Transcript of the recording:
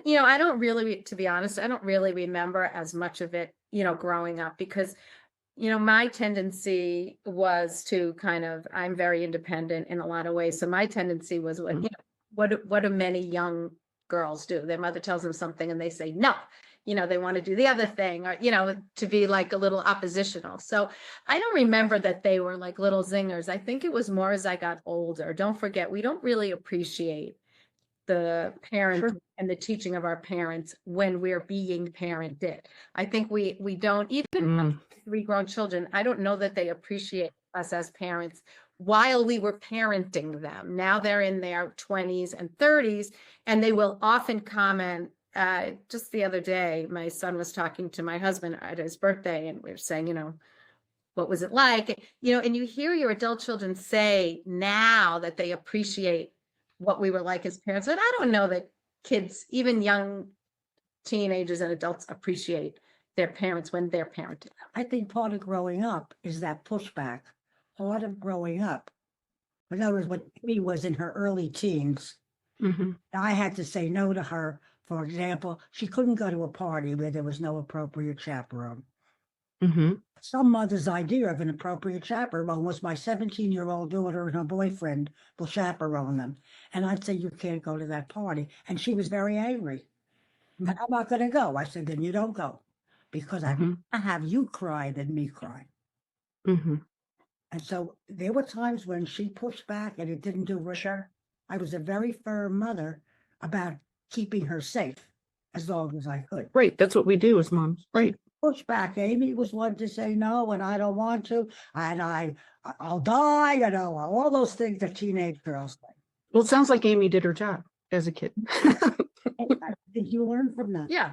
I don't really, to be honest, I don't really remember as much of it, growing up because, my tendency was to I'm very independent in a lot of ways. So my tendency was what do many young girls do? Their mother tells them something and they say, no, they want to do the other thing or, to be like a little oppositional. So I don't remember that they were like little zingers. I think it was more as I got older. Don't forget, we don't really appreciate the parent and the teaching of our parents when we're being parented. I think we don't, even three grown children, I don't know that they appreciate us as parents while we were parenting them. Now they're in their 20s and 30s, and they will often comment. Just the other day, my son was talking to my husband at his birthday, and we were saying, what was it like? And you hear your adult children say now that they appreciate what we were like as parents. And I don't know that kids, even young teenagers and adults, appreciate their parents when they're parenting. I think part of growing up is that pushback. Part of growing up. In other words, when Amy was in her early teens, I had to say no to her. For example, she couldn't go to a party where there was no appropriate chaperone. Some mother's idea of an appropriate chaperone was my 17-year-old daughter and her boyfriend will chaperone them. And I'd say, you can't go to that party. And she was very angry. But I'm not going to go. I said, then you don't go. Because I have you cry than me cry. And so there were times when she pushed back and it didn't do her. I was a very firm mother about keeping her safe as long as I could. Right. That's what we do as moms. Right. Pushback. Amy was one to say no, and I don't want to, and I'll die, all those things that teenage girls say. Well, it sounds like Amy did her job as a kid. I think you learn from that. Yeah,